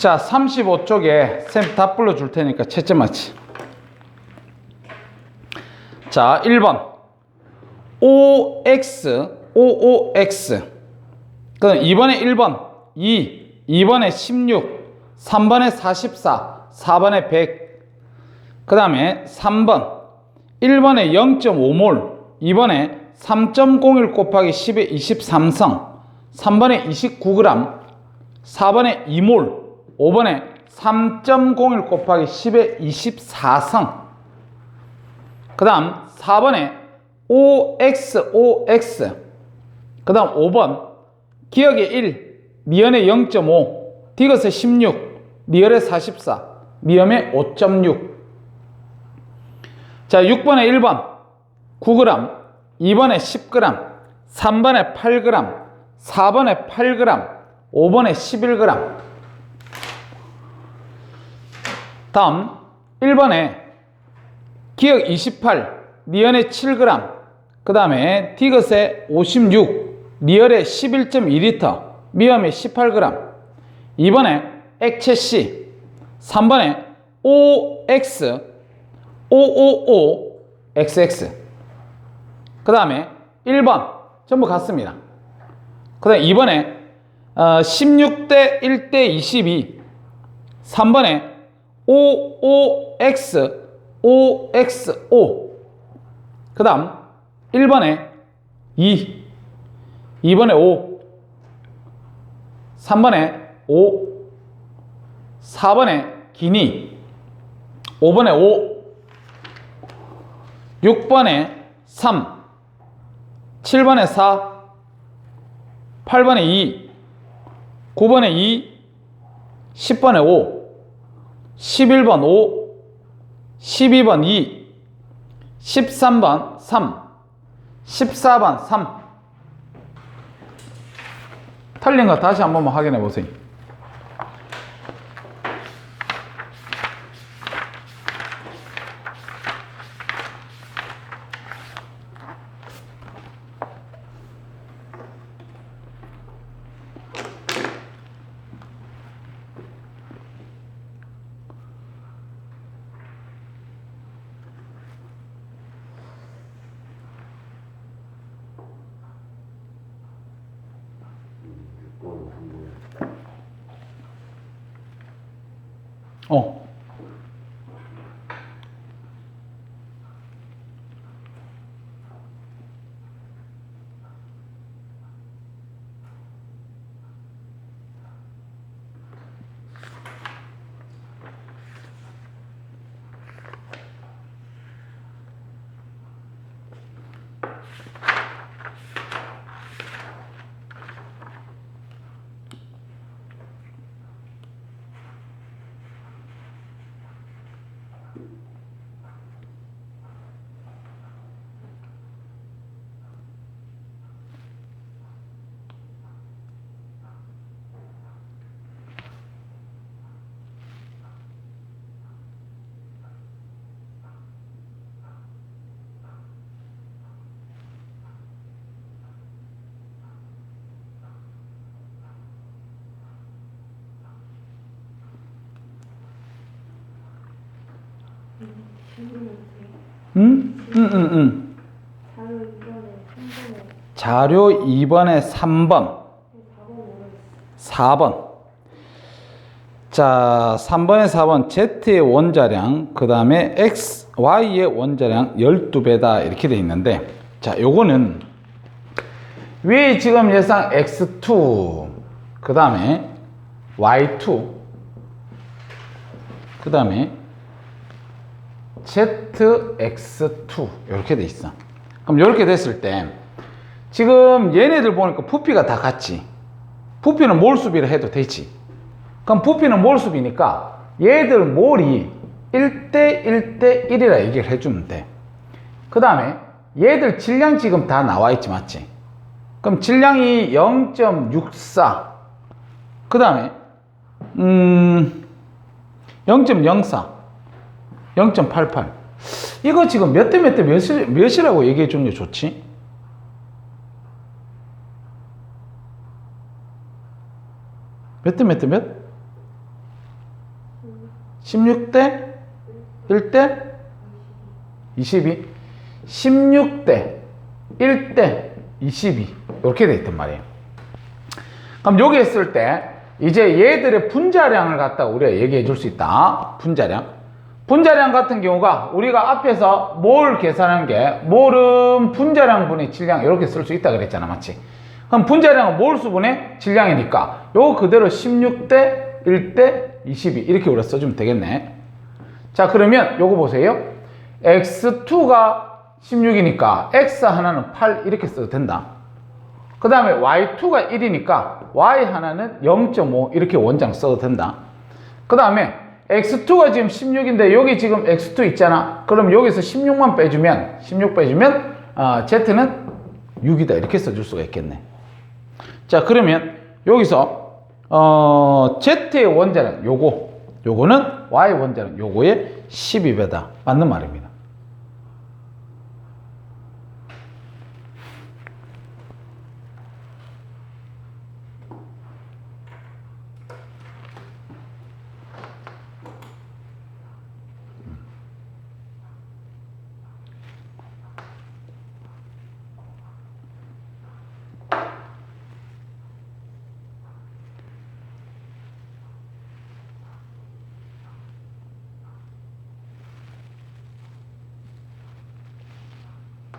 자, 35쪽에 쌤 다 불러줄 테니까 채점 맞지. 자, 1번 OX OOX. 그럼 2번에 1번 2번에 16, 3번에 44, 4번에 100. 그 다음에 3번 1번에 0.5몰, 2번에 3.01 곱하기 10의 23성, 3번에 29g, 4번에 2몰, 5번에 3.01 곱하기 10의 24성. 그 다음 4번에 OX 그 다음 5번 기억에 1, 미연에 0.5, 디귿에 16, 리얼에 44, 미염에 5.6. 자, 6번에 1번 9g, 2번에 10g, 3번에 8g, 4번에 8g, 5번에 11g. 다음 1번에 기억 28, 미연에 7g, 그 다음에 디귿에 56, 리얼에 11.2L, 미염에 18g. 2번에 액체 C, 3번에 OX, OOO, XX. 그 다음에 1번 전부 같습니다. 그 다음에 2번에 16대 1대 22, 3번에 OOX, OXO. 그 다음 1번에 2번에 5, 3번에 5, 4번에 기니, 5번에 5, 6번에 3, 7번에 4, 8번에 2, 9번에 2, 10번에 5, 11번 5, 12번 2, 13번 3, 14번 3. 틀린 거 다시 한번 확인해 보세요. 어. 자료 2번에 3번, 4번. 자, 3번에 4번 Z의 원자량, 그 다음에 X, Y의 원자량 12배다 이렇게 돼 있는데, 자, 요거는 위에 지금 예상 X2, 그 다음에 Y2, 그 다음에 ZX2 이렇게 돼 있어. 그럼 이렇게 됐을 때 지금 얘네들 보니까 부피가 다 같지. 부피는 몰수비를 해도 되지. 그럼 부피는 몰수비니까 얘들 몰이 1대 1대 1이라 얘기를 해주면 돼. 그 다음에 얘들 질량 지금 다 나와 있지, 맞지? 그럼 질량이 0.64, 그 다음에 0.04, 0.88. 이거 지금 몇 대 몇 대 몇이라고 얘기해 주는 게 좋지? 몇 대 몇 대 몇? 16대 1대 22, 16대 1대 22 이렇게 돼 있단 말이에요. 그럼 여기 했을 때 이제 얘들의 분자량을 갖다가 우리가 얘기해 줄 수 있다. 분자량 같은 경우가 우리가 앞에서 몰 계산한 게 몰은 분자량분의 질량 이렇게 쓸 수 있다 그랬잖아, 맞지? 그럼 분자량은 몰수분의 질량이니까 요거 그대로 16대 1대 22 이렇게 우리가 써주면 되겠네. 자, 그러면 요거 보세요. x2가 16이니까 x 하나는 8 이렇게 써도 된다. 그 다음에 y2가 1이니까 y 하나는 0.5 이렇게 원장 써도 된다. 그 다음에 x2가 지금 16인데 여기 지금 x2 있잖아. 그럼 여기서 16만 빼주면 16 빼주면 z는 6이다 이렇게 써줄 수가 있겠네. 자, 그러면 여기서 z의 원자는 요거는 y 원자는 요거의 12배다 맞는 말입니다.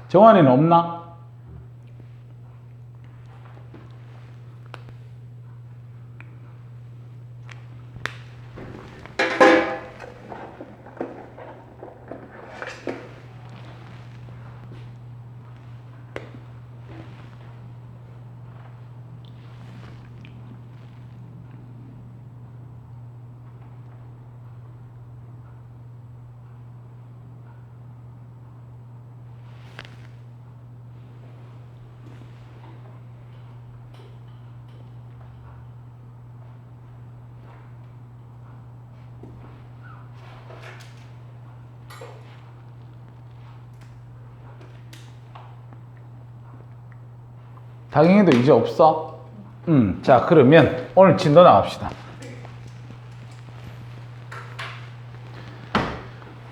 정환이는 없나? 다경이도 이제 없어? 자, 그러면 오늘 진도 나갑시다.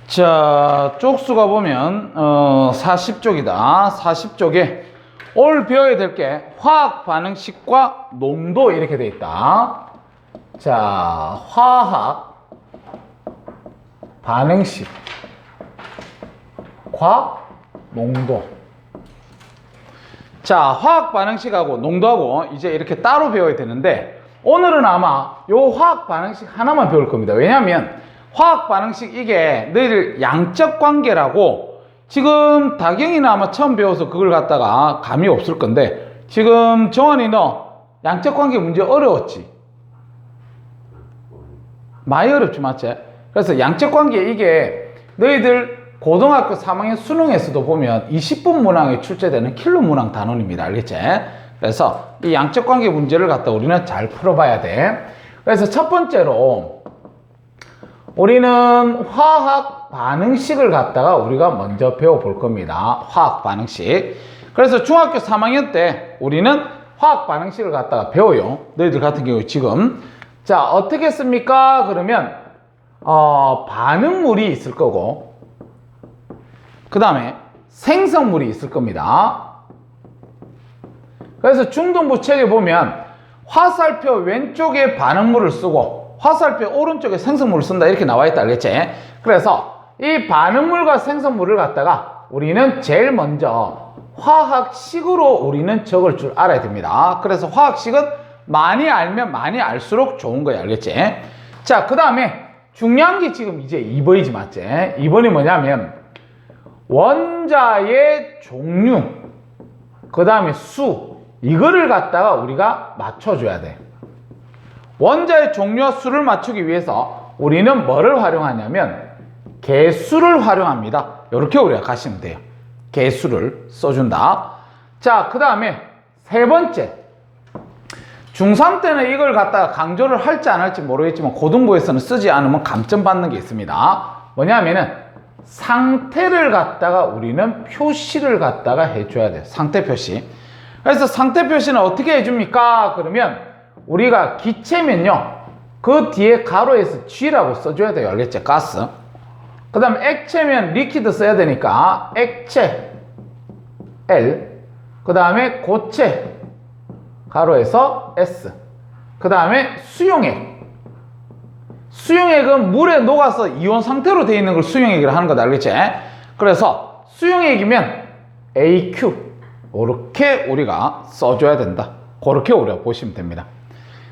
자, 쪽수가 보면 40쪽이다. 40쪽에 오늘 배워야 될 게 화학 반응식과 농도 이렇게 돼 있다. 자, 화학 반응식과 농도. 자, 화학 반응식하고 농도하고 이제 이렇게 따로 배워야 되는데 오늘은 아마 요 화학 반응식 하나만 배울 겁니다. 왜냐하면 화학 반응식 이게 너희들 양적 관계라고 지금 다경이는 아마 처음 배워서 그걸 갖다가 감이 없을 건데 지금 정환이 너 양적 관계 문제 어려웠지? 많이 어렵지, 맞지? 그래서 양적 관계 이게 너희들 고등학교 3학년 수능에서도 보면 20분 문항에 출제되는 킬러 문항 단원입니다. 알겠지? 그래서 이 양적 관계 문제를 갖다 우리는 잘 풀어봐야 돼. 그래서 첫 번째로 우리는 화학 반응식을 갖다가 우리가 먼저 배워볼 겁니다. 화학 반응식. 그래서 중학교 3학년 때 우리는 화학 반응식을 갖다가 배워요. 너희들 같은 경우 지금. 자, 어떻게 씁니까? 그러면 반응물이 있을 거고 그 다음에 생성물이 있을 겁니다. 그래서 중등부 책에 보면 화살표 왼쪽에 반응물을 쓰고 화살표 오른쪽에 생성물을 쓴다 이렇게 나와 있다, 알겠지? 그래서 이 반응물과 생성물을 갖다가 우리는 제일 먼저 화학식으로 우리는 적을 줄 알아야 됩니다. 그래서 화학식은 많이 알면 많이 알수록 좋은 거야, 알겠지? 자, 그 다음에 중요한 게 지금 이제 2번이지, 맞지? 2번이 뭐냐면 원자의 종류, 그 다음에 수, 이거를 갖다가 우리가 맞춰줘야 돼. 원자의 종류와 수를 맞추기 위해서 우리는 뭐를 활용하냐면 개수를 활용합니다. 이렇게 우리가 가시면 돼요. 개수를 써준다. 자, 그 다음에 세 번째, 중3 때는 이걸 갖다가 강조를 할지 안 할지 모르겠지만 고등부에서는 쓰지 않으면 감점 받는 게 있습니다. 뭐냐면은 상태를 갖다가 우리는 표시를 갖다가 해줘야 돼요. 상태 표시. 그래서 상태 표시는 어떻게 해줍니까? 그러면 우리가 기체면요, 그 뒤에 가로에서 G라고 써줘야 돼요. 알겠지? 가스. 그 다음 액체면 리퀴드 써야 되니까 액체 L, 그 다음에 고체 가로에서 S, 그 다음에 수용액. 수용액은 물에 녹아서 이온 상태로 되어 있는 걸 수용액이라 하는 거다. 알겠지? 그래서 수용액이면 AQ 이렇게 우리가 써줘야 된다. 그렇게 우리가 보시면 됩니다.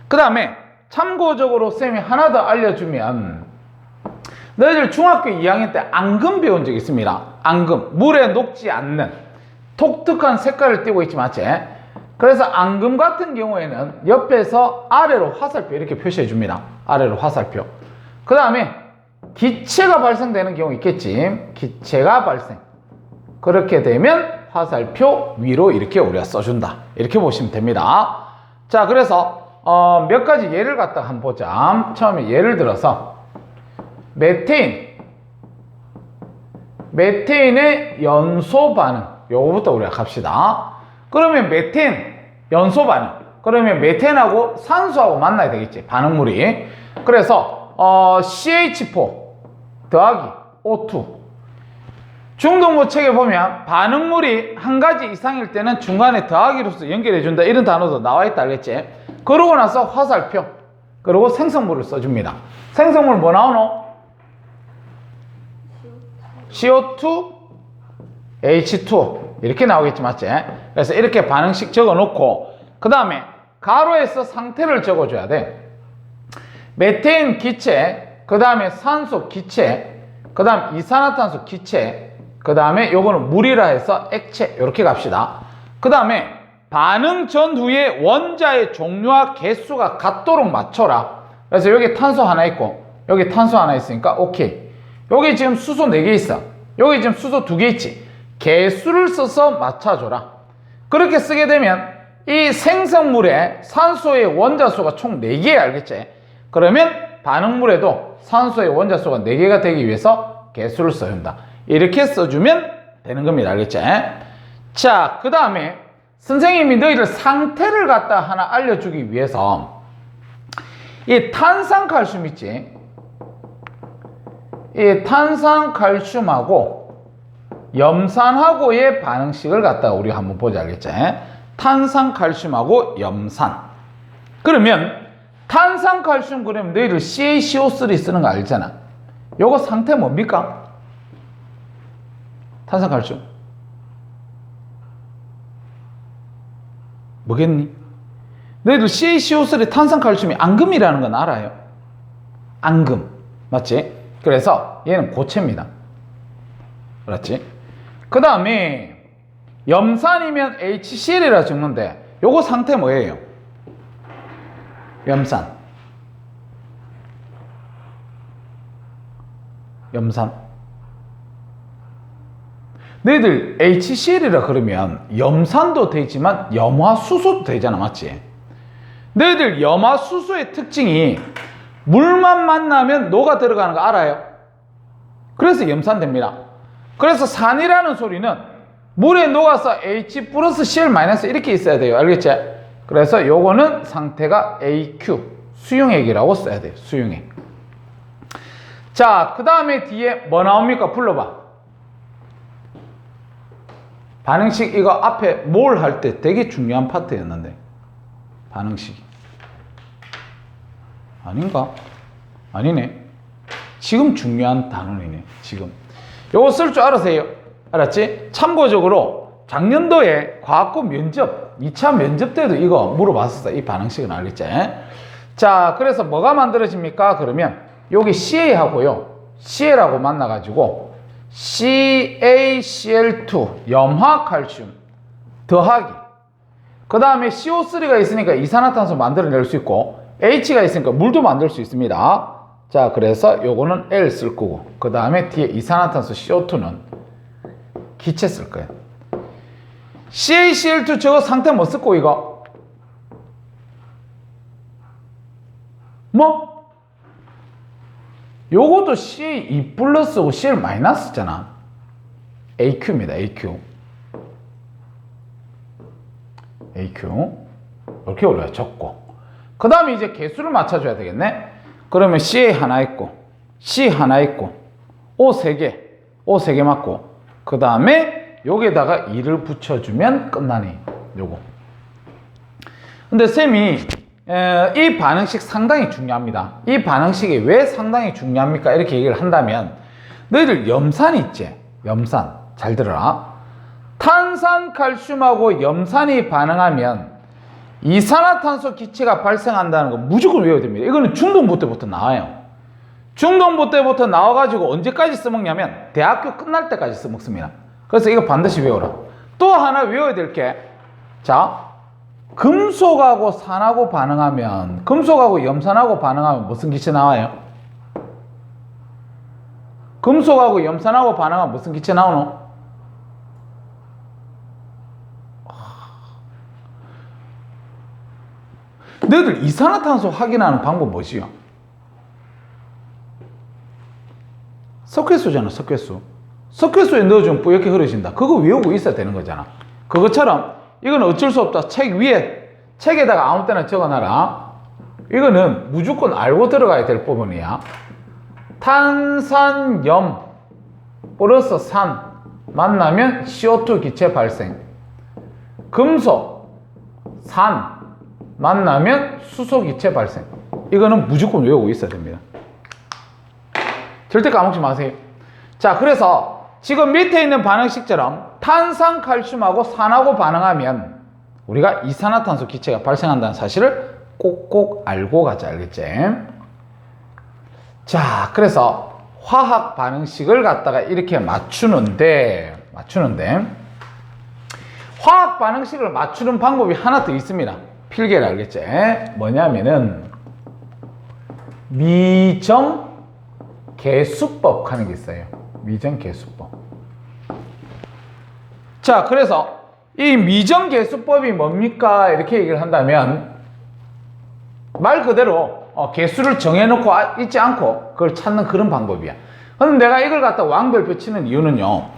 그 다음에 참고적으로 쌤이 하나 더 알려주면, 너희들 중학교 2학년 때 앙금 배운 적 있습니다. 앙금, 물에 녹지 않는 독특한 색깔을 띠고 있지, 맞지? 그래서 앙금 같은 경우에는 옆에서 아래로 화살표 이렇게 표시해 줍니다. 아래로 화살표. 그 다음에 기체가 발생되는 경우 있겠지. 기체가 발생. 그렇게 되면 화살표 위로 이렇게 우리가 써준다. 이렇게 보시면 됩니다. 자, 그래서 몇 가지 예를 갖다 한번 보자. 처음에 예를 들어서 메테인의 연소 반응, 요거부터 우리가 갑시다. 그러면 메테인 연소 반응, 그러면 메테인하고 산소하고 만나야 되겠지, 반응물이. 그래서 CH4 더하기 O2. 중등부 책에 보면 반응물이 한 가지 이상일 때는 중간에 더하기로서 연결해준다, 이런 단어도 나와 있다. 알겠지? 그러고 나서 화살표, 그리고 생성물을 써줍니다. 생성물 뭐 나오노? CO2, H2 이렇게 나오겠지, 맞지? 그래서 이렇게 반응식 적어 놓고, 그 다음에 가로에서 상태를 적어줘야 돼. 메테인 기체, 그 다음에 산소 기체, 그 다음 이산화탄소 기체, 그 다음에 요거는 물이라 해서 액체, 이렇게 갑시다. 그 다음에 반응 전후에 원자의 종류와 개수가 같도록 맞춰라. 그래서 여기 탄소 하나 있고 여기 탄소 하나 있으니까 오케이. 여기 지금 수소 4개 있어. 여기 지금 수소 2개 있지. 개수를 써서 맞춰줘라. 그렇게 쓰게 되면 이 생성물에 산소의 원자수가 총 4개, 알겠지? 그러면 반응물에도 산소의 원자수가 4개가 되기 위해서 개수를 써준다. 이렇게 써주면 되는 겁니다. 알겠지? 자, 그 다음에 선생님이 너희들 상태를 갖다 하나 알려주기 위해서 이 탄산칼슘 있지? 이 탄산칼슘하고 염산하고의 반응식을 갖다가 우리가 한번 보자. 알겠지? 탄산칼슘하고 염산. 그러면 탄산칼슘 그러면 너희들 CaCO3 쓰는 거 알잖아. 요거 상태 뭡니까? 탄산칼슘 뭐겠니? 너희들 CaCO3 탄산칼슘이 앙금이라는 건 알아요? 앙금 맞지? 그래서 얘는 고체입니다. 그렇지? 그 다음에 염산이면 HCl이라 적는데 요거 상태 뭐예요? 염산. 너희들 HCl이라 그러면 염산도 되지만 염화수소도 되잖아, 맞지? 너희들 염화수소의 특징이 물만 만나면 녹아 들어가는 거 알아요? 그래서 염산됩니다. 그래서 산이라는 소리는 물에 녹아서 H 플러스 Cl 마이너스 이렇게 있어야 돼요. 알겠지? 그래서 요거는 상태가 AQ, 수용액이라고 써야 돼요. 수용액. 자, 그 다음에 뒤에 뭐 나옵니까? 불러봐. 반응식 이거 앞에 뭘 할 때 되게 중요한 파트였는데. 반응식. 아닌가? 아니네. 지금 중요한 단원이네. 지금. 요거 쓸 줄 알아세요. 알았지? 참고적으로 작년도에 과학고 면접, 2차 면접 때도 이거 물어봤었어. 이 반응식은 알겠지? 자, 그래서 뭐가 만들어집니까? 그러면 여기 CA하고요. CL하고 만나가지고 CaCl2 염화칼슘 더하기 그 다음에 CO3가 있으니까 이산화탄소 만들어낼 수 있고 H가 있으니까 물도 만들 수 있습니다. 자, 그래서 요거는 L 쓸 거고 그 다음에 뒤에 이산화탄소 CO2는 기체 쓸 거예요. CaCl2 저거 상태 뭐 쓸 거 이거? 뭐? 요것도 C2 플러스고 Cl 마이너스잖아. AQ입니다. AQ. 이렇게 우리가 적고 그 다음에 이제 개수를 맞춰줘야 되겠네. 그러면 CA 하나 있고, C 하나 있고, O 3개, O 3개 맞고, 그 다음에 여기에다가 2를 붙여주면 끝나네. 요거. 근데 쌤이 이 반응식 상당히 중요합니다. 이 반응식이 왜 상당히 중요합니까? 이렇게 얘기를 한다면, 너희들 염산 있지? 염산. 잘 들어라. 탄산칼슘하고 염산이 반응하면 이산화탄소 기체가 발생한다는 거 무조건 외워야 됩니다. 이거는 중등부 때부터 나와요. 중등부 때부터 나와가지고 언제까지 써먹냐면 대학교 끝날 때까지 써먹습니다. 그래서 이거 반드시 외워라. 또 하나 외워야 될 게, 자, 금속하고 산하고 반응하면, 금속하고 염산하고 반응하면 무슨 기체 나와요? 금속하고 염산하고 반응하면 무슨 기체 나오노? 너희들 이산화탄소 확인하는 방법 뭐지요? 석회수잖아, 석회수. 석회수에 넣어주면 뿌옇게 흐려진다. 그거 외우고 있어야 되는 거잖아. 그것처럼 이건 어쩔 수 없다. 책 위에, 책에다가 아무 때나 적어놔라. 이거는 무조건 알고 들어가야 될 부분이야. 탄산염 플러스 산 만나면 CO2 기체 발생. 금속, 산 만나면 수소 기체 발생. 이거는 무조건 외우고 있어야 됩니다. 절대 까먹지 마세요. 자, 그래서 지금 밑에 있는 반응식처럼 탄산칼슘하고 산하고 반응하면 우리가 이산화탄소 기체가 발생한다는 사실을 꼭꼭 알고 가자. 알겠지? 자, 그래서 화학 반응식을 갖다가 이렇게 맞추는데 화학 반응식을 맞추는 방법이 하나 더 있습니다. 필기를 알겠지? 뭐냐면은 미정계수법 하는 게 있어요. 미정계수법. 자, 그래서 이 미정계수법이 뭡니까? 이렇게 얘기를 한다면 말 그대로 개수를 정해놓고 있지 않고 그걸 찾는 그런 방법이야. 그런데 내가 이걸 갖다 왕별표 치는 이유는요,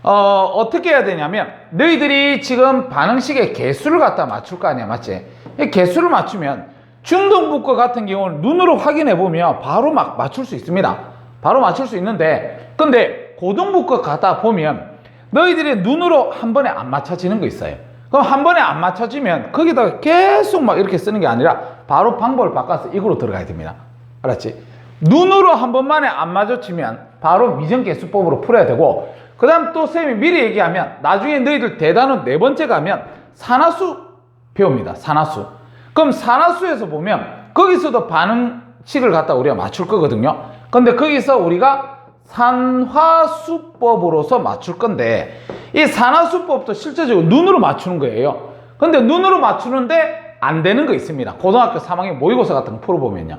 어떻게 해야 되냐면, 너희들이 지금 반응식의 개수를 갖다 맞출 거 아니야, 맞지? 이 개수를 맞추면 중등부 거 같은 경우는 눈으로 확인해 보면 바로 막 맞출 수 있습니다. 바로 맞출 수 있는데, 근데 고등부 거 갖다 보면 너희들이 눈으로 한 번에 안 맞춰지는 거 있어요. 그럼 한 번에 안 맞춰지면 거기다가 계속 막 이렇게 쓰는 게 아니라 바로 방법을 바꿔서 이거로 들어가야 됩니다. 알았지? 눈으로 한 번만에 안 맞춰지면 바로 미정계수법으로 풀어야 되고, 그 다음 또 쌤이 미리 얘기하면 나중에 너희들 대단원 4번째 가면 산화수 배웁니다. 산화수. 그럼 산화수에서 보면 거기서도 반응식을 갖다 우리가 맞출 거거든요. 근데 거기서 우리가 산화수법으로서 맞출 건데, 이 산화수법도 실제적으로 눈으로 맞추는 거예요. 근데 눈으로 맞추는데 안 되는 거 있습니다. 고등학교 3학년 모의고사 같은 거 풀어보면요.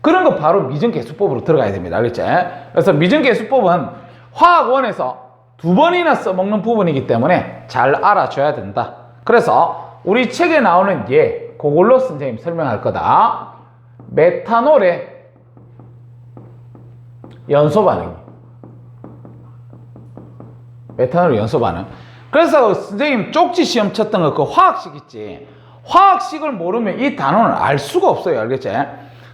그런 거 바로 미정계수법으로 들어가야 됩니다. 알겠지? 그래서 미정계수법은 화학원에서 2번이나 써먹는 부분이기 때문에 잘 알아줘야 된다. 그래서 우리 책에 나오는 그걸로 선생님 설명할 거다. 메탄올의 연소 반응. 메탄올 연소 반응. 그래서 선생님 쪽지 시험 쳤던 거 그 화학식 있지. 화학식을 모르면 이 단어는 알 수가 없어요. 알겠지?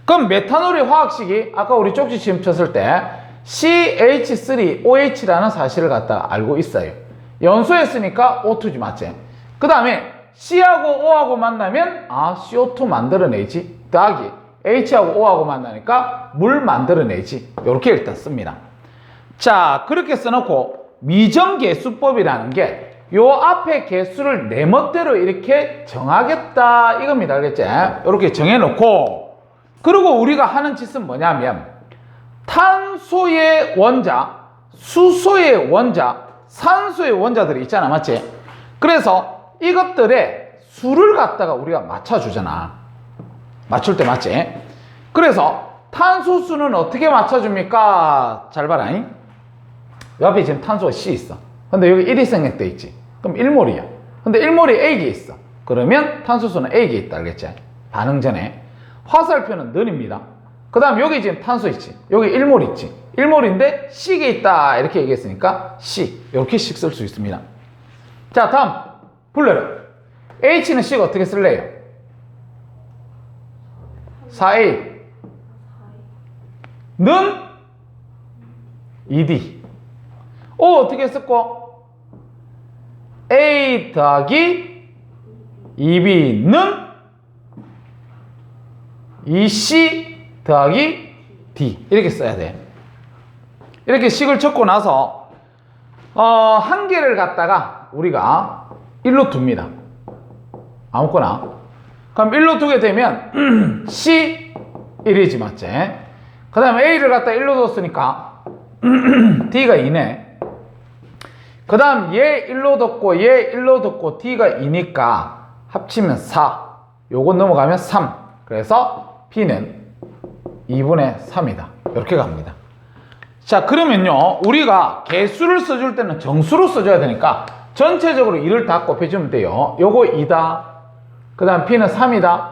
그럼 메탄올의 화학식이 아까 우리 쪽지 시험 쳤을 때 CH3OH라는 사실을 갖다가 알고 있어요. 연소했으니까 O2지, 맞지? 그 다음에 C하고 O하고 만나면 CO2 만들어내지. 더하기 H하고 O하고 만나니까 물 만들어내지. 이렇게 일단 씁니다. 자, 그렇게 써놓고 미정계수법이라는 게 요 앞에 개수를 내 멋대로 이렇게 정하겠다 이겁니다. 알겠지? 이렇게 정해놓고, 그리고 우리가 하는 짓은 뭐냐면 탄소의 원자, 수소의 원자, 산소의 원자들이 있잖아, 맞지? 그래서 이것들의 수를 갖다가 우리가 맞춰주잖아. 맞출 때, 맞지? 그래서 탄소수는 어떻게 맞춰줍니까? 잘 봐라. 옆에 지금 탄소가 C 있어. 근데 여기 1이 생략돼 있지. 그럼 1몰이야. 근데 1몰이 A기에 있어. 그러면 탄소수는 A기에 있다. 알겠지? 반응 전에. 화살표는 는입니다. 그 다음 여기 지금 탄소 있지. 여기 1몰 있지. 1몰인데 C기에 있다. 이렇게 얘기했으니까 C. 이렇게씩 쓸 수 있습니다. 자, 다음. 불러라. H는 C가 어떻게 쓸래요? 4A. 2D. 어떻게 썼고? A 더하기 2B는 2C 더하기 D. 이렇게 써야 돼. 이렇게 식을 적고 나서 한 개를 갖다가 우리가 1로 둡니다. 아무거나. 그럼 1로 두게 되면 C 1이지 맞지? 그 다음에 A를 갖다 1로 뒀으니까 D가 2네. 그 다음 얘 1로 뒀고 얘 1로 뒀고 D가 2니까 합치면 4. 요거 넘어가면 3. 그래서 B는 2분의 3이다. 이렇게 갑니다. 자, 그러면요, 우리가 개수를 써줄 때는 정수로 써줘야 되니까 전체적으로 2를 다 곱해주면 돼요. 요거 2다. 그 다음 B는 3이다.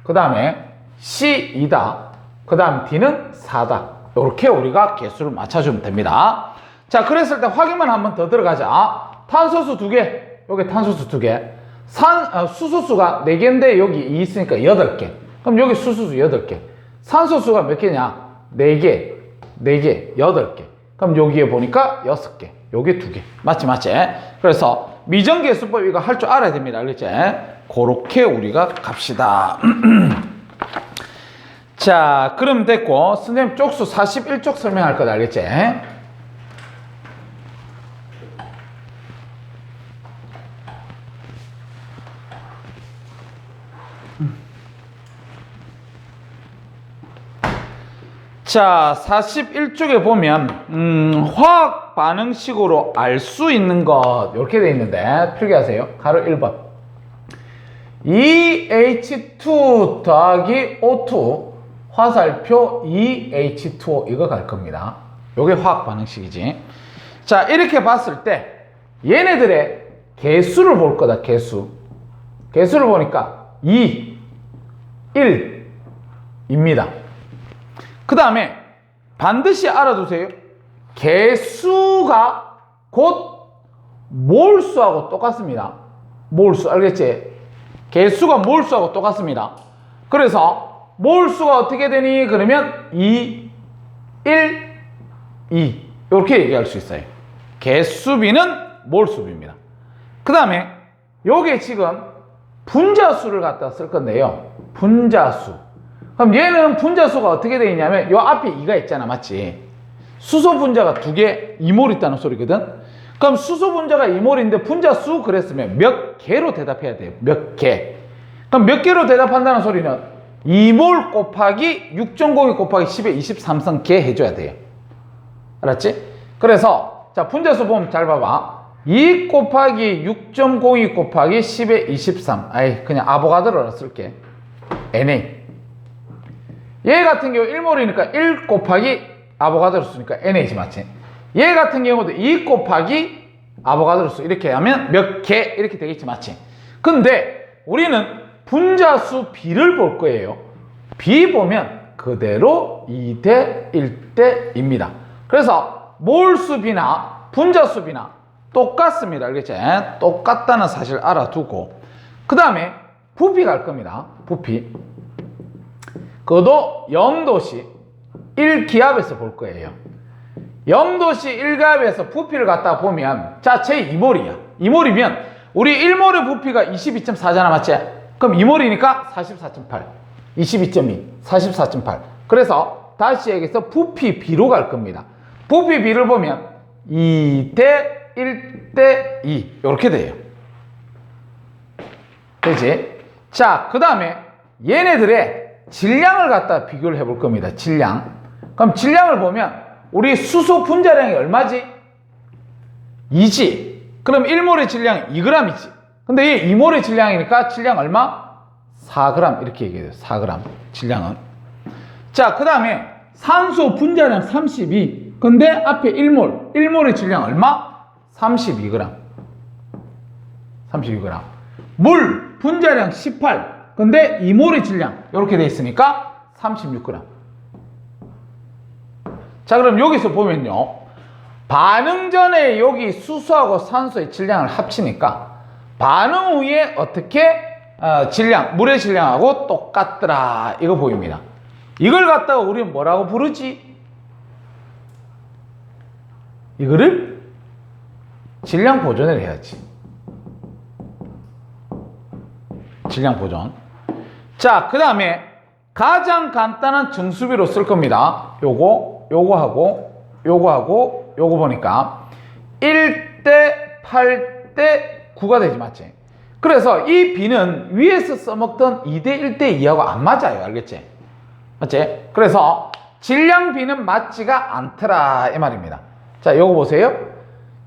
그 다음에 C 2다. 그 다음 D는 4다. 이렇게 우리가 개수를 맞춰주면 됩니다. 자, 그랬을 때 확인만 한번 더 들어가자. 탄소수 2개. 여기 탄소수 2개. 수소수가 4개인데 여기 2 있으니까 8개. 그럼 여기 수소수 8개. 산소수가 몇 개냐? 4개, 4개, 8개. 그럼 여기에 보니까 6개. 여기 2개. 맞지? 그래서 미정계수법 이거 할 줄 알아야 됩니다. 알겠지? 그렇게 우리가 갑시다. 자, 그럼 됐고, 선생님 쪽수 41쪽 설명할 거다. 알겠지? 자, 41쪽에 보면 화학 반응식으로 알 수 있는 것 이렇게 돼 있는데 필기하세요. 가로 1번 2H2 더하기 O2 화살표 2H2O 이거 갈 겁니다. 요게 화학 반응식이지. 자, 이렇게 봤을 때 얘네들의 개수를 볼 거다. 개수를 보니까 2, 1입니다. 그 다음에 반드시 알아두세요. 개수가 곧 몰수하고 똑같습니다. 몰수, 알겠지? 개수가 몰수하고 똑같습니다. 그래서 몰수가 어떻게 되니? 그러면 2, 1, 2 이렇게 얘기할 수 있어요. 개수비는 몰수비입니다. 그 다음에 요게 지금 분자수를 갖다 쓸 건데요. 분자수. 그럼 얘는 분자수가 어떻게 되어 있냐면 요 앞에 2가 있잖아. 맞지? 수소 분자가 2개 2몰 있다는 소리거든. 그럼 수소 분자가 2몰인데 분자수 그랬으면 몇 개로 대답해야 돼요. 몇 개. 그럼 몇 개로 대답한다는 소리는 2몰 곱하기 6.02 곱하기 10의 23성 개 해줘야 돼요. 알았지? 그래서 자, 분자수 보면 잘 봐봐. 2 곱하기 6.02 곱하기 10의 23. 아이, 그냥 아보가드로로 쓸게. NA. 얘 같은 경우 1몰이니까 1 곱하기 아보가드로 쓰니까 NA지 맞지? 얘 같은 경우도 2 곱하기 아보가드로 쓰 이렇게 하면 몇 개 이렇게 되겠지 맞지? 근데 우리는 분자수 B를 볼 거예요. B 보면 그대로 2대 1대입니다. 그래서 몰수 B나 분자수 B나 똑같습니다. 알겠지? 똑같다는 사실 알아두고 그 다음에 부피 갈 겁니다. 부피. 그것도 0도씨 1기압에서 볼 거예요. 0도씨 1기압에서 부피를 갖다 보면 자, 제 2몰이야. 2몰이면 우리 1몰의 부피가 22.4잖아. 맞지? 그럼 2몰이니까 44.8 22.2 44.8 그래서 다시 여기서 부피 B로 갈 겁니다. 부피 B를 보면 2대 1대 2 이렇게 돼요. 되지? 자, 그 다음에 얘네들의 질량을 갖다 비교를 해볼 겁니다. 질량. 그럼 질량을 보면 우리 수소 분자량이 얼마지? 2지. 그럼 1몰의 질량이 2g이지. 근데 얘 2몰의 질량이니까 질량 얼마? 4g 이렇게 얘기해요. 4g 질량은. 자, 그 다음에 산소 분자량 32. 근데 앞에 1몰. 1몰의 질량 얼마? 32g. 32g. 물 분자량 18. 근데 2몰의 질량 이렇게 돼 있으니까 36g. 자, 그럼 여기서 보면요. 반응 전에 여기 수소하고 산소의 질량을 합치니까 반응 후에 어떻게 질량, 물의 질량하고 똑같더라. 이거 보입니다. 이걸 갖다가 우리는 뭐라고 부르지? 이거를 질량 보존을 해야지. 질량 보존. 자, 그 다음에 가장 간단한 정수비로 쓸 겁니다. 요거하고 요거 보니까 1대 8대 9가 되지, 맞지? 그래서 이 B는 위에서 써먹던 2대 1대 2하고 안 맞아요. 알겠지? 맞지? 그래서 질량 B는 맞지가 않더라 이 말입니다. 자, 요거 보세요.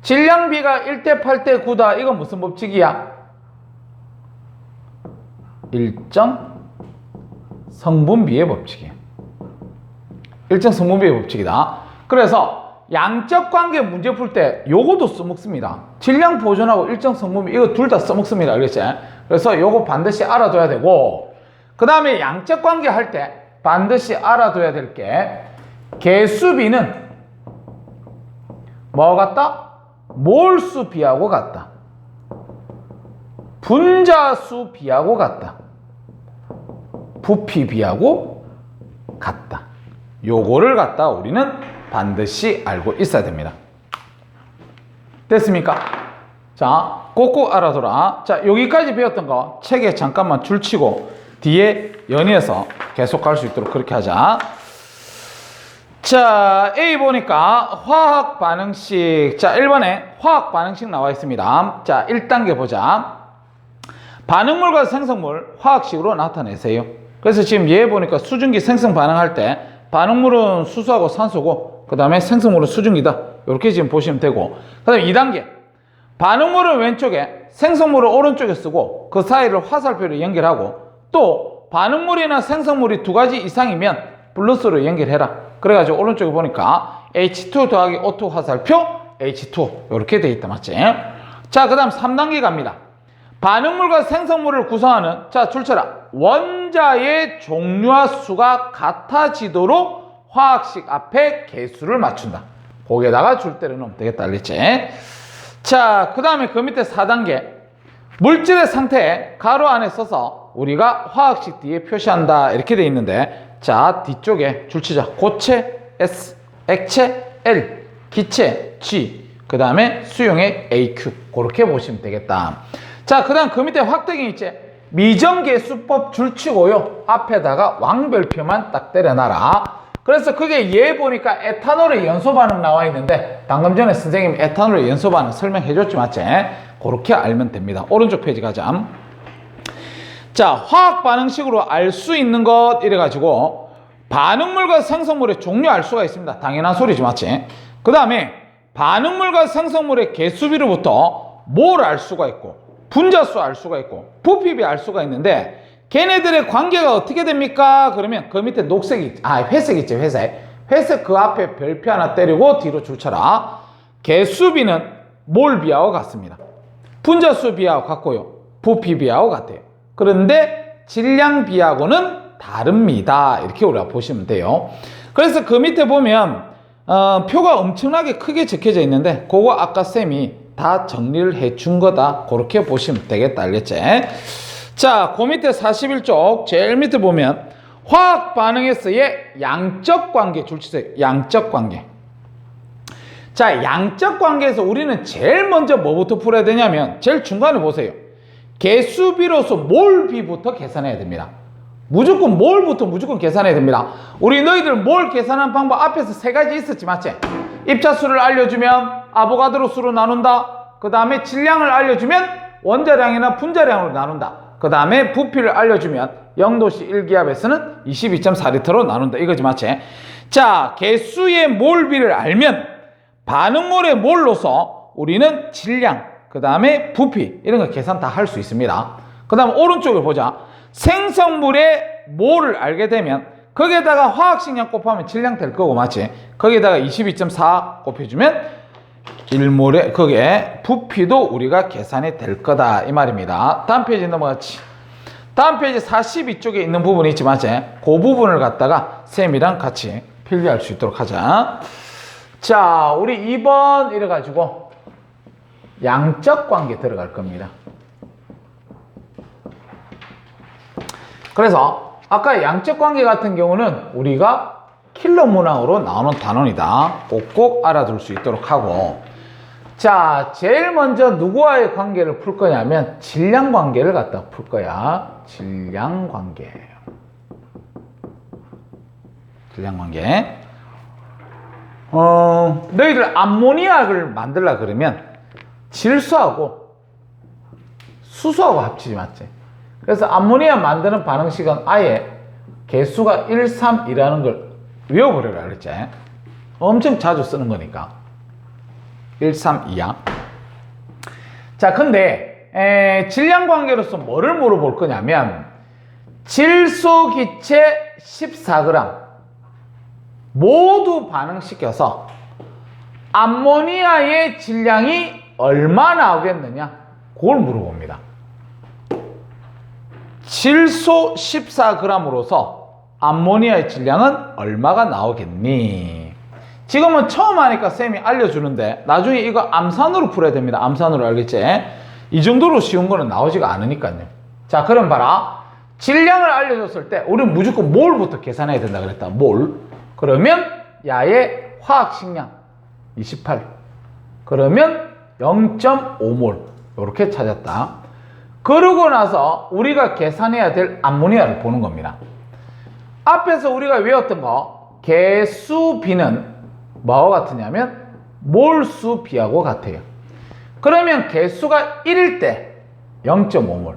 질량 B가 1대 8대 9다. 이건 무슨 법칙이야? 일정 성분비의 법칙이에요. 일정 성분비의 법칙이다. 그래서 양적 관계 문제 풀 때 요것도 써먹습니다. 질량 보존하고 일정 성분비 이거 둘 다 써먹습니다. 알겠지? 그래서 요거 반드시 알아둬야 되고, 그 다음에 양적 관계 할 때 반드시 알아둬야 될 게 개수비는 뭐 같다? 몰수 비하고 같다. 분자수 비하고 같다. 부피 비하고 같다. 요거를 갖다 우리는 반드시 알고 있어야 됩니다. 됐습니까? 자, 꼭꼭 알아둬라. 자, 여기까지 배웠던 거 책에 잠깐만 줄치고 뒤에 연이어서 계속 갈 수 있도록 그렇게 하자. 자, A 보니까 화학 반응식. 자, 1번에 화학 반응식 나와 있습니다. 자, 1단계 보자. 반응물과 생성물 화학식으로 나타내세요. 그래서 지금 얘 보니까 수증기 생성 반응할 때 반응물은 수소하고 산소고 그 다음에 생성물은 수증기다. 이렇게 지금 보시면 되고, 그 다음에 2단계 반응물은 왼쪽에 생성물을 오른쪽에 쓰고 그 사이를 화살표로 연결하고, 또 반응물이나 생성물이 두 가지 이상이면 플러스로 연결해라. 그래가지고 오른쪽에 보니까 H2 더하기 O2 화살표 H2 이렇게 돼 있다. 맞지? 자, 그 다음 3단계 갑니다. 반응물과 생성물을 구성하는, 자, 줄쳐라. 원자의 종류와 수가 같아지도록 화학식 앞에 개수를 맞춘다. 거기에다가 줄 때를 넣으면 되겠다. 알겠지? 자, 그 다음에 그 밑에 4단계. 물질의 상태에 가로 안에 써서 우리가 화학식 뒤에 표시한다. 이렇게 돼 있는데, 자, 뒤쪽에 줄치자. 고체 S, 액체 L, 기체 G, 그 다음에 수용액 AQ. 그렇게 보시면 되겠다. 자, 그 다음 그 밑에 확대경 있지? 미정계수법 줄치고요. 앞에다가 왕별표만 딱 때려놔라. 그래서 그게 얘 보니까 에탄올의 연소 반응 나와 있는데, 방금 전에 선생님이 에탄올의 연소 반응 설명해 줬지, 맞지? 그렇게 알면 됩니다. 오른쪽 페이지 가자. 자, 화학 반응식으로 알 수 있는 것 이래가지고 반응물과 생성물의 종류 알 수가 있습니다. 당연한 소리지, 맞지? 그 다음에 반응물과 생성물의 개수비로부터 뭘 알 수가 있고, 분자수 알 수가 있고, 부피비 알 수가 있는데, 걔네들의 관계가 어떻게 됩니까? 그러면 그 밑에 녹색이, 회색 있죠, 회색. 회색 그 앞에 별표 하나 때리고 뒤로 줄쳐라. 개수비는 몰비하고 같습니다. 분자수비하고 같고요. 부피비하고 같아요. 그런데 질량비하고는 다릅니다. 이렇게 우리가 보시면 돼요. 그래서 그 밑에 보면 표가 엄청나게 크게 적혀져 있는데, 그거 아까 쌤이 다 정리를 해준 거다. 그렇게 보시면 되겠다. 알겠지? 자, 그 밑에 41쪽 제일 밑에 보면 화학 반응에서의 양적 관계 줄치세요. 양적 관계. 자, 양적 관계에서 우리는 제일 먼저 뭐부터 풀어야 되냐면, 제일 중간에 보세요. 개수비로서 몰비부터 계산해야 됩니다. 무조건 몰부터 무조건 계산해야 됩니다. 우리 너희들 몰 계산하는 방법 앞에서 세 가지 있었지, 맞지? 입자수를 알려주면 아보가드로 수로 나눈다. 그 다음에 질량을 알려주면 원자량이나 분자량으로 나눈다. 그 다음에 부피를 알려주면 0도씨 1기압에서는 22.4리터로 나눈다. 이거지, 맞지? 자, 개수의 몰비를 알면 반응물의 몰로서 우리는 질량, 그 다음에 부피 이런 거 계산 다 할 수 있습니다. 그 다음 오른쪽을 보자. 생성물의 몰을 알게 되면 거기에다가 화학식량 곱하면 질량 될 거고, 맞지? 거기에다가 22.4 곱해주면 1몰에 거기에 부피도 우리가 계산이 될 거다 이 말입니다. 다음 페이지 넘어갔지. 다음 페이지 42쪽에 있는 부분이 있지, 맞지? 그 부분을 갖다가 쌤이랑 같이 필기할 수 있도록 하자. 자, 우리 2번 이래가지고 양적 관계 들어갈 겁니다. 그래서 아까 양적 관계 같은 경우는 우리가 킬러 문항으로 나오는 단원이다. 꼭꼭 알아둘 수 있도록 하고, 자, 제일 먼저 누구와의 관계를 풀 거냐면 질량 관계를 갖다 풀 거야. 질량 관계. 질량 관계. 너희들 암모니아를 만들라 그러면 질소하고 수소하고 합치지, 맞지? 그래서 암모니아 만드는 반응식은 아예 개수가 1, 3이라는 걸 외워버려라 그랬지? 엄청 자주 쓰는 거니까. 1, 3, 2야. 자, 근데 질량 관계로서 뭐를 물어볼 거냐면 질소 기체 14g 모두 반응시켜서 암모니아의 질량이 얼마 나오겠느냐, 그걸 물어봅니다. 질소 14g으로서 암모니아의 질량은 얼마가 나오겠니? 지금은 처음 하니까 쌤이 알려주는데 나중에 이거 암산으로 풀어야 됩니다. 암산으로, 알겠지? 이 정도로 쉬운 거는 나오지가 않으니까요. 자, 그럼 봐라. 질량을 알려줬을 때 우리는 무조건 몰부터 계산해야 된다 그랬다. 몰. 그러면 야의 화학식량 28. 그러면 0.5몰. 이렇게 찾았다. 그러고 나서 우리가 계산해야 될 암모니아를 보는 겁니다. 앞에서 우리가 외웠던 거 개수 B는 뭐와 같으냐면 몰수 B하고 같아요. 그러면 개수가 1일 때 0.5몰,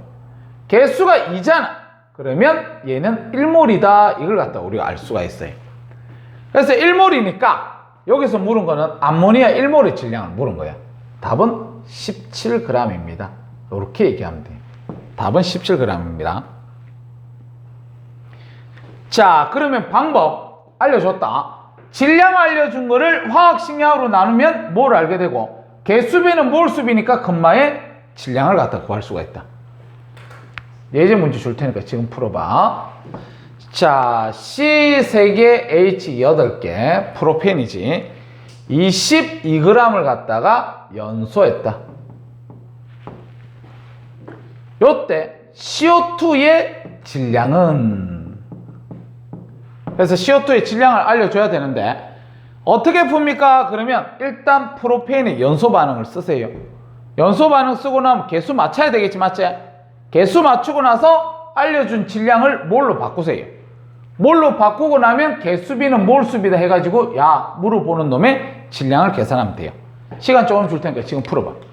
개수가 2잖아. 그러면 얘는 1몰이다. 이걸 갖다 우리가 알 수가 있어요. 그래서 1몰이니까 여기서 물은 거는 암모니아 1몰의 질량을 물은 거야. 답은 17g입니다. 이렇게 얘기하면 돼요. 답은 17g입니다. 자, 그러면 방법 알려줬다. 질량 알려준 거를 화학식량으로 나누면 뭘 알게 되고, 개수비는 몰수비니까 금마의 질량을 갖다 구할 수가 있다. 예제 문제 줄 테니까 지금 풀어봐. 자, C 3개, H 8개, 프로펜이지. 22g을 갖다가 연소했다. 요때 CO2의 질량은, 그래서 CO2의 질량을 알려줘야 되는데 어떻게 풉니까? 그러면 일단 프로페인의 연소 반응을 쓰세요. 연소 반응 쓰고 나면 개수 맞춰야 되겠지, 맞지? 개수 맞추고 나서 알려준 질량을 몰로 바꾸세요. 몰로 바꾸고 나면 개수비는 몰수비다 해가지고 야 물어보는 놈의 질량을 계산하면 돼요. 시간 조금 줄 테니까 지금 풀어봐.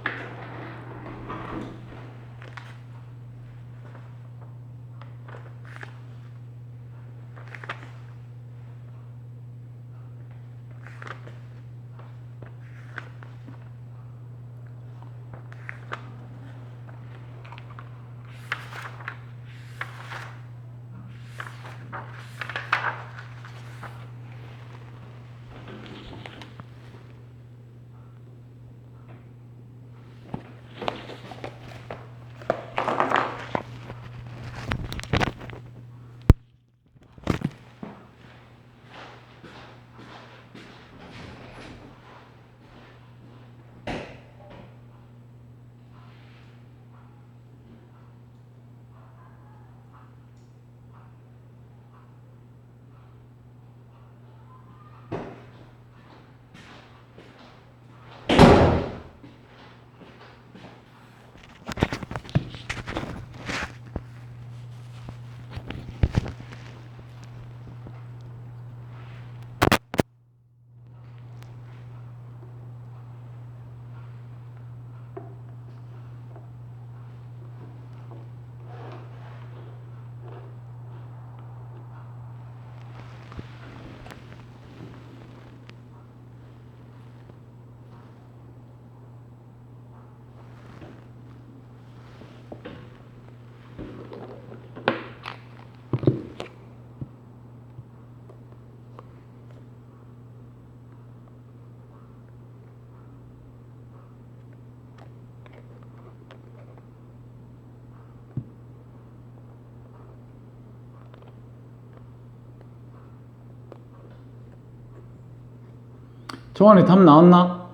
정환이 답 나왔나?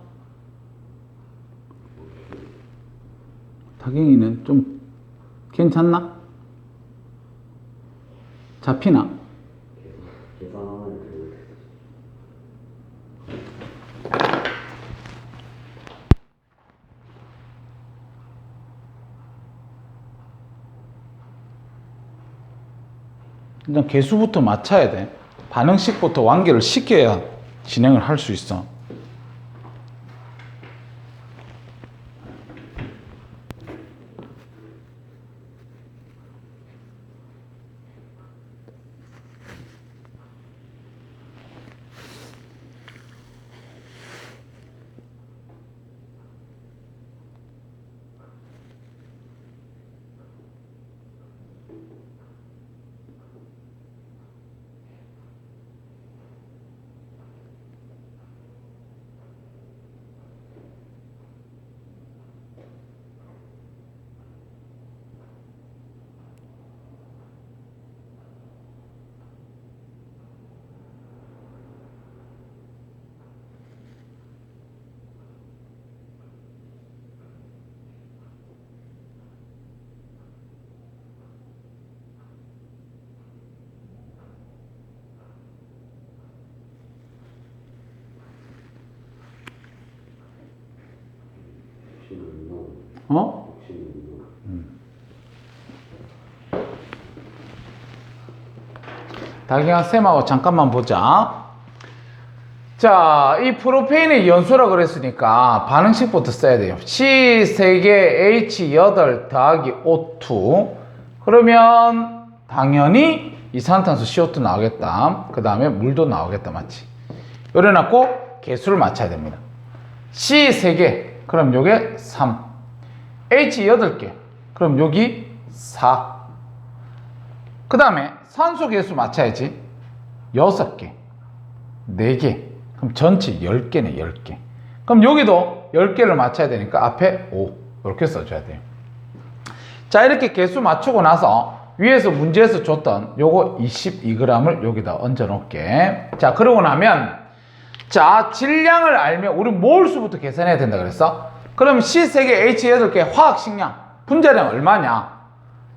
다경이는 좀 괜찮나? 잡히나? 일단 개수부터 맞춰야 돼. 반응식부터 완결을 시켜야 진행을 할 수 있어. 어? 다기가 쌤하고 잠깐만 보자. 자, 이 프로페인의 연소라 그랬으니까 반응식부터 써야 돼요. C 3개 H 8 더하기 O2. 그러면 당연히 이산화탄소 CO2 나오겠다. 그 다음에 물도 나오겠다. 맞지? 요래놨고 개수를 맞춰야 됩니다. C 3개. 그럼 요게 3. H 8개. 그럼 여기 4. 그 다음에 산소 개수 맞춰야지. 6개. 4개. 그럼 전체 10개네, 10개. 그럼 여기도 10개를 맞춰야 되니까 앞에 5. 이렇게 써줘야 돼요. 자, 이렇게 개수 맞추고 나서 위에서 문제에서 줬던 요거 22g을 여기다 얹어 놓을게. 자, 그러고 나면 자, 질량을 알면 우리 몰수부터 계산해야 된다 그랬어? 그럼 C 3개, H 8개 화학식량 분자량 얼마냐?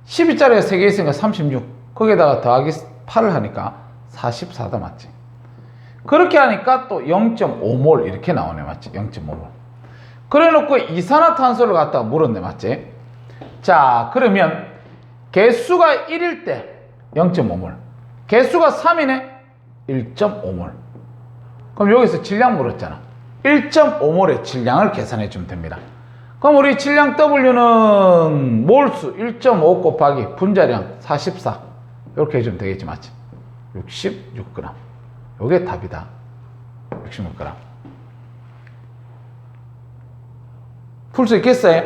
12짜리가 3개 있으니까 36. 거기에다가 더하기 8을 하니까 44다. 맞지? 그렇게 하니까 또 0.5몰 이렇게 나오네. 맞지? 0.5몰. 그래 놓고 이산화탄소를 갖다가 물었네. 맞지? 자, 그러면 개수가 1일 때 0.5몰, 개수가 3이네 1.5몰. 그럼 여기서 질량 물었잖아. 1.5몰의 질량을 계산해 주면 됩니다. 그럼 우리 질량 W는 몰수 1.5 곱하기 분자량 44 이렇게 해주면 되겠지. 맞지? 66g. 요게 답이다. 66g. 풀 수 있겠어요?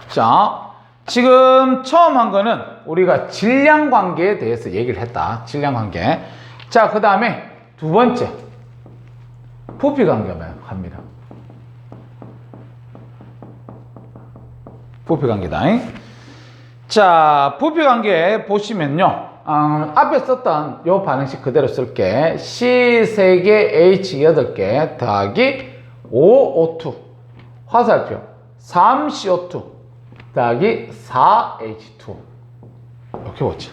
자, 지금 처음 한 거는 우리가 질량 관계에 대해서 얘기를 했다. 질량 관계. 자, 그 다음에 두 번째 부피 관계만 합니다. 부피 관계다. 자, 부피 관계 보시면요. 앞에 썼던 요 반응식 그대로 쓸게. C 3개, H 8개 더하기 5O2 화살표 3CO2 더하기 4H2 이렇게 보죠.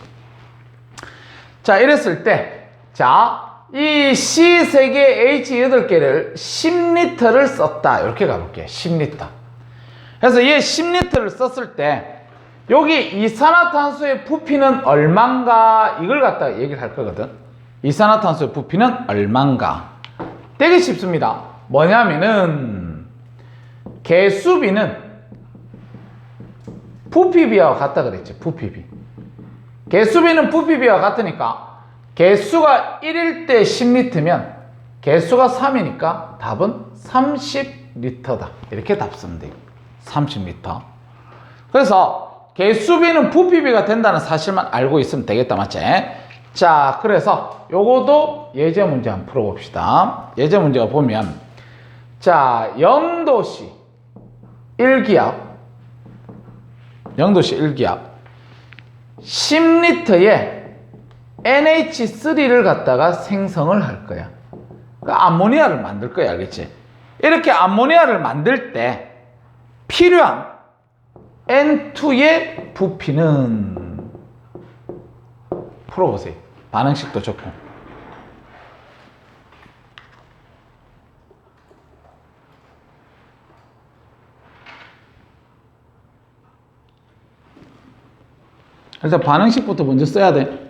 자, 이랬을 때 자, 이 C 3개, H 8개를 10L를 썼다. 이렇게 가볼게요. 10L. 그래서 얘 10L를 썼을 때 여기 이산화탄소의 부피는 얼만가 이걸 갖다가 얘기를 할 거거든. 이산화탄소의 부피는 얼만가. 되게 쉽습니다. 뭐냐면은 개수비는 부피비와 같다 그랬죠. 부피비. 개수비는 부피비와 같으니까 개수가 1일 때 10L면 개수가 3이니까 답은 30L다. 이렇게 답 쓰면 돼요. 30L. 그래서 개수비는 부피비가 된다는 사실만 알고 있으면 되겠다. 맞지? 자, 그래서 요거도 예제 문제 한번 풀어봅시다. 예제 문제가 보면 자, 0도씨 1기압 10L에 NH3를 갖다가 생성을 할 거야. 그러니까 암모니아를 만들 거야. 알겠지? 이렇게 암모니아를 만들 때 필요한 N2의 부피는 풀어보세요. 반응식도 좋고. 일단 반응식부터 먼저 써야 돼.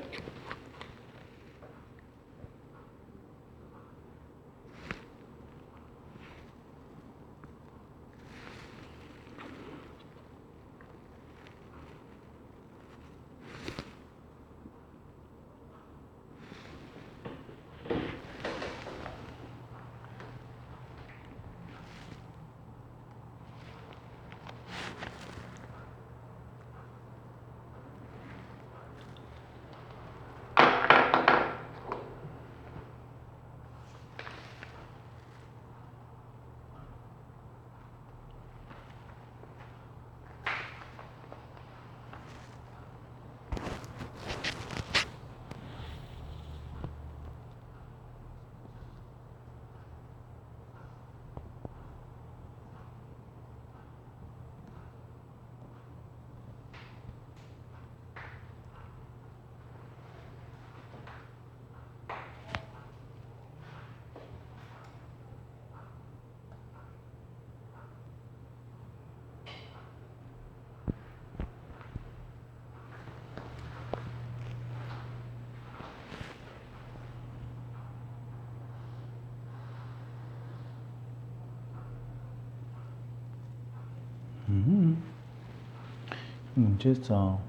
문제에서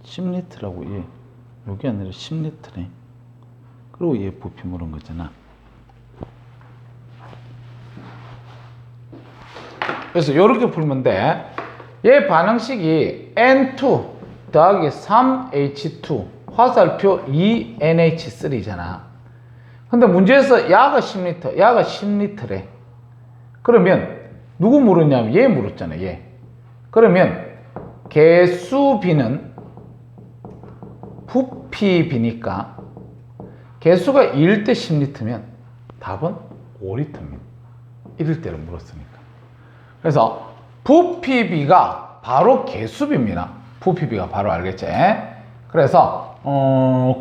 10리터라고 얘 여기 아니라 10리터네. 그리고 얘 부피 물은 거잖아. 그래서 이렇게 풀면 돼. 얘 반응식이 N2 더하기 3H2 화살표 2NH3잖아. 근데 문제에서 야가 10리터, 야가 10리터래. 그러면 누구 물었냐면 얘 물었잖아, 얘. 그러면 개수 B는 부피 B니까 개수가 2일 때 10리터면 답은 5리터입니다. 1일 때를 물었으니까. 그래서 부피 B가 바로 개수 B입니다. 부피 B가 바로 알겠지? 그래서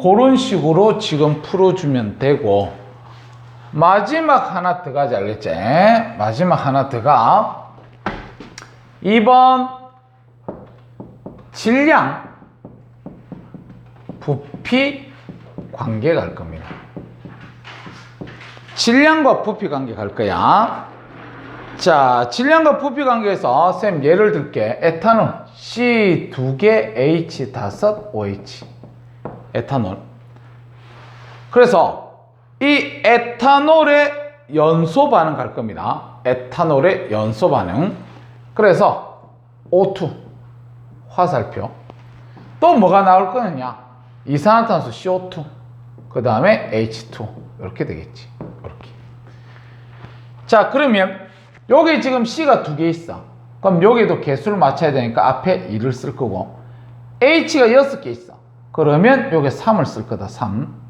그런 식으로 지금 풀어주면 되고, 마지막 하나 더 가자, 알겠지? 마지막 하나 더 가. 2번 질량 부피 관계 갈 겁니다. 질량과 부피 관계 갈 거야. 자, 질량과 부피 관계에서 쌤 예를 들게. 에탄올 C 2개 H 5 OH 에탄올. 그래서 이 에탄올의 연소 반응 갈 겁니다. 에탄올의 연소 반응. 그래서 O2 화살표. 또 뭐가 나올 거느냐? 이산화탄소 CO2, 그 다음에 H2 이렇게 되겠지. 이렇게. 자, 그러면 여기 지금 C가 2개 있어. 그럼 여기도 개수를 맞춰야 되니까 앞에 2를 쓸 거고, H가 6개 있어. 그러면 여기 3을 쓸 거다. 3.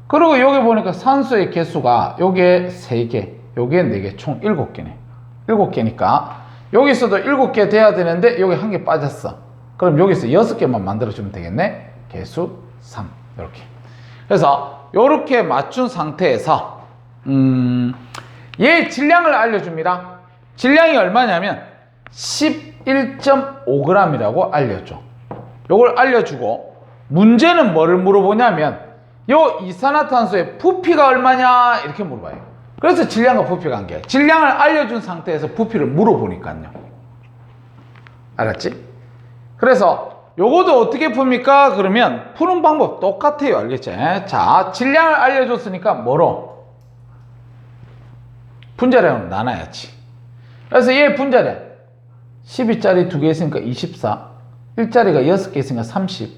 그리고 여기 보니까 산소의 개수가 여기에 3개, 여기에 4개, 총 7개네. 7개니까 여기서도 7개 돼야 되는데 여기 1개 빠졌어. 그럼 여기서 6개만 만들어주면 되겠네. 개수 3. 이렇게. 그래서 이렇게 맞춘 상태에서 얘 질량을 알려줍니다. 질량이 얼마냐면 11.5g이라고 알려줘. 요걸 알려주고, 문제는 뭐를 물어보냐면 요 이산화탄소의 부피가 얼마냐 이렇게 물어봐요. 그래서 질량과 부피 관계. 질량을 알려준 상태에서 부피를 물어보니까요. 알았지? 그래서 요것도 어떻게 풉니까? 그러면 푸는 방법 똑같아요. 알겠지? 자, 질량을 알려줬으니까 뭐로? 분자량으로 나눠야지. 그래서 얘 분자량 12짜리 2개 있으니까 24, 1짜리가 6개 있으니까 30,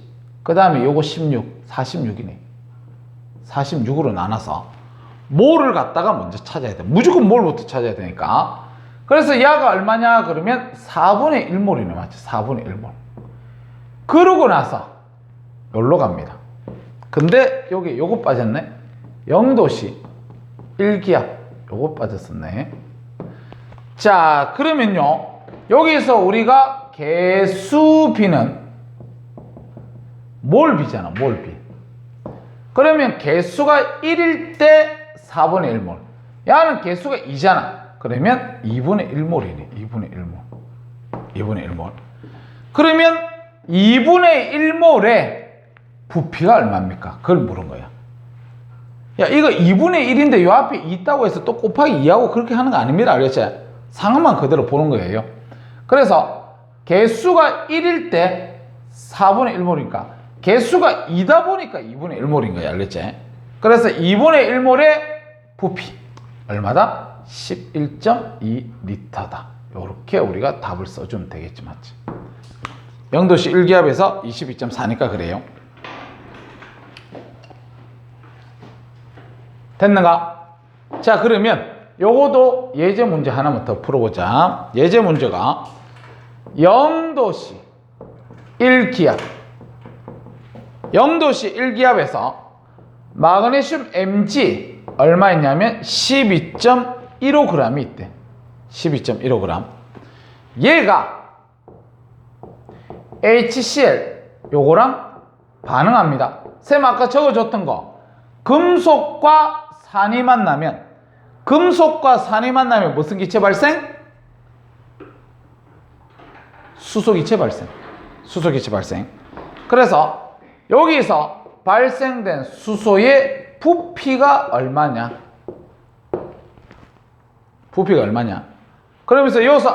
그 다음에 요거 16, 46이네. 46으로 나눠서 몰을 갖다가 먼저 찾아야 돼. 무조건 몰부터 찾아야 되니까. 그래서 야가 얼마냐? 그러면 4분의 1몰이네. 맞죠? 4분의 1몰. 그러고 나서 여기로 갑니다. 근데 여기 요거 빠졌네. 0도씨 1기압 요거 빠졌었네. 자, 그러면요 여기서 우리가 개수 B는 몰비잖아. 몰비. 그러면 개수가 1일 때 4분의 1몰. 야는 개수가 2잖아. 그러면 2분의 1몰이네. 2분의 1몰. 2분의 1몰. 그러면 2분의 1몰의 부피가 얼마입니까? 그걸 물은 거야. 야, 이거 2분의 1인데 요 앞에 2 있다고 해서 또 곱하기 2하고 그렇게 하는 거 아닙니다. 알겠지? 상황만 그대로 보는 거예요. 그래서 개수가 1일 때 4분의 1몰이니까 개수가 2다 보니까 2분의 1몰인 거야. 알겠지? 그래서 2분의 1몰의 부피 얼마다? 11.2리터다. 이렇게 우리가 답을 써주면 되겠지, 맞지? 0도씨 1기압에서 22.4니까 그래요. 됐는가? 자, 그러면 요거도 예제 문제 하나만 더 풀어보자. 예제 문제가 0도씨 1기압 0도씨 1기압에서 마그네슘 Mg 얼마였냐면 12.15g이 있대. 12.15g. 얘가 HCl 요거랑 반응합니다. 쌤 아까 적어줬던 거 금속과 산이 만나면 무슨 기체 발생? 수소기체 발생. 수소기체 발생. 그래서 여기서 발생된 수소의 부피가 얼마냐? 부피가 얼마냐? 그러면서 여기서